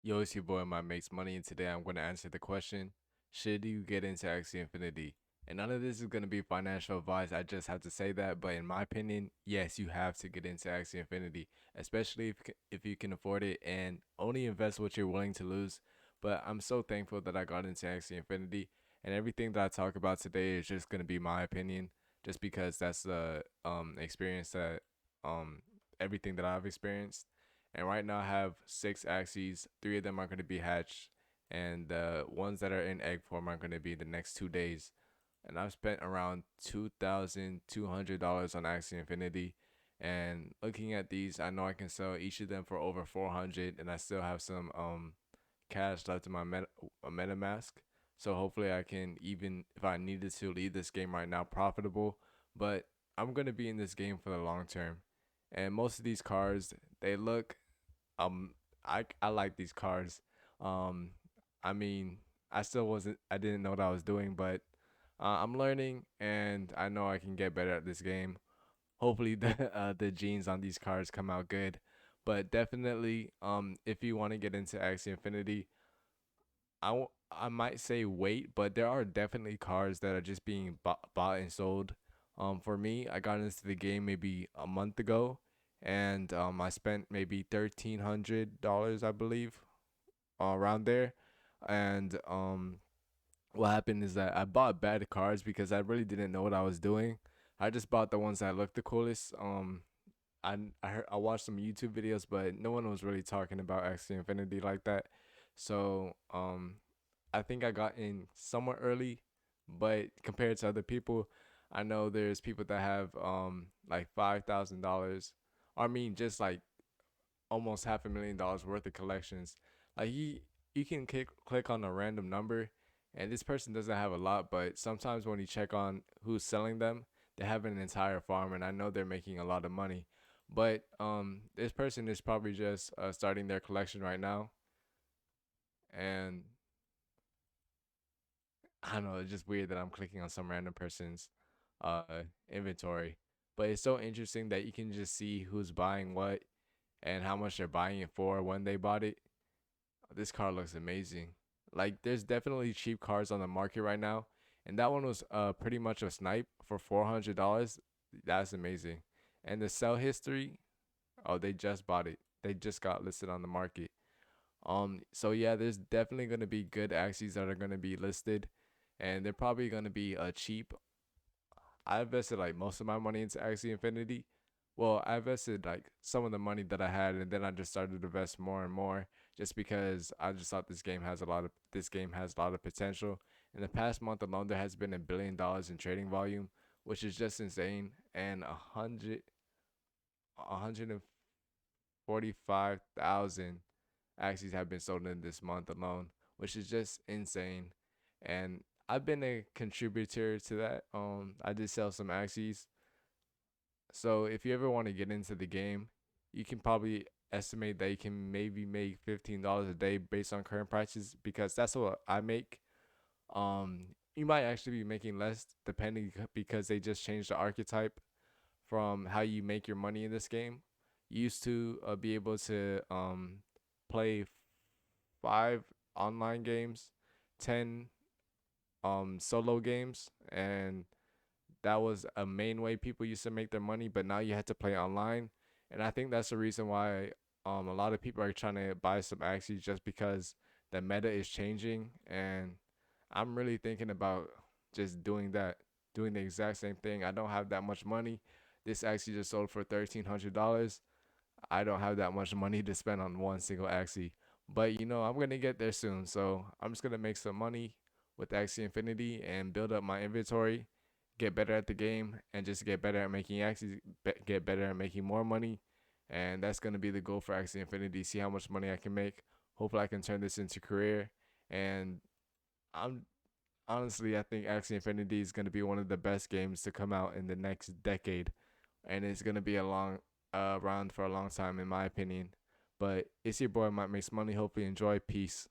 Yo, it's your boy, my Makes Money, and today I'm going to answer the question, should you get into Axie Infinity? And none of this is going to be financial advice. I just have to say that. But in my opinion, yes, you have to get into Axie Infinity, especially if you can afford it and only invest what you're willing to lose. But I'm so thankful that I got into Axie Infinity, and everything that I talk about today is just going to be my opinion, just because that's the experience that um everything that I've experienced. And right now I have six axes. Three of them are going to be hatched, and the ones that are in egg form are going to be the next 2 days. And I've spent around $2,200 on Axie Infinity. And looking at these, I know I can sell each of them for over 400, and I still have some cash left in my MetaMask. So hopefully I can, even if I needed to, leave this game right now profitable. But I'm gonna be in this game for the long term. And most of these cars, they look um I like these cars. Um I mean, I didn't know what I was doing, but I'm learning and I know I can get better at this game. Hopefully the genes on these cars come out good. But definitely if you want to get into Axie Infinity, I might say wait, but there are definitely cars that are just being bought and sold. For me, I got into the game maybe a month ago, and I spent maybe $1,300, I believe, around there. And what happened is that I bought bad cars because I really didn't know what I was doing. I just bought the ones that looked the coolest. I watched some YouTube videos, but no one was really talking about Axie Infinity like that. So I think I got in somewhat early, but compared to other people, I know there's people that have like $5,000. I mean, just like almost $500,000 worth of collections. Like you can click on a random number, and this person doesn't have a lot, but sometimes when you check on who's selling them, they have an entire farm, and I know they're making a lot of money. But this person is probably just starting their collection right now, and I don't know, it's just weird that I'm clicking on some random person's uh inventory. But it's so interesting that you can just see who's buying what and how much they're buying it for when they bought it. This car looks amazing. Like there's definitely cheap cars on the market right now, and that one was pretty much a snipe for $400. That's amazing. And the sell history, oh, they just bought it. They just got listed on the market. So yeah, there's definitely gonna be good axes that are gonna be listed, and they're probably gonna be cheap. I invested like most of my money into Axie Infinity. Well, I invested like some of the money that I had, and then I just started to invest more and more, just because I just thought this game has a lot of potential. In the past month alone, there has been $1 billion in trading volume, which is just insane, and 145,000 axes have been sold in this month alone, which is just insane. And I've been a contributor to that. I did sell some axes. So if you ever want to get into the game, you can probably estimate that you can maybe make $15 a day based on current prices, because that's what I make. You might actually be making less depending, because they just changed the archetype from how you make your money in this game. You used to be able to play 5 online games, 10 solo games, and that was a main way people used to make their money. But now you had to play online, and I think that's the reason why a lot of people are trying to buy some Axies, just because the meta is changing. And I'm really thinking about just doing that, doing the exact same thing. I don't have that much money. This Axie just sold for $1,300. I don't have that much money to spend on one single Axie. But I'm gonna get there soon. So I'm just gonna make some money with Axie Infinity and build up my inventory, get better at the game, and just get better at making Axies, get better at making more money. And that's gonna be the goal for Axie Infinity. See how much money I can make. Hopefully I can turn this into career. And I'm honestly, I think Axie Infinity is gonna be one of the best games to come out in the next decade, and it's gonna be a long around for a long time in my opinion. But it's your boy Mike Makes Money. Hope you enjoy. Peace.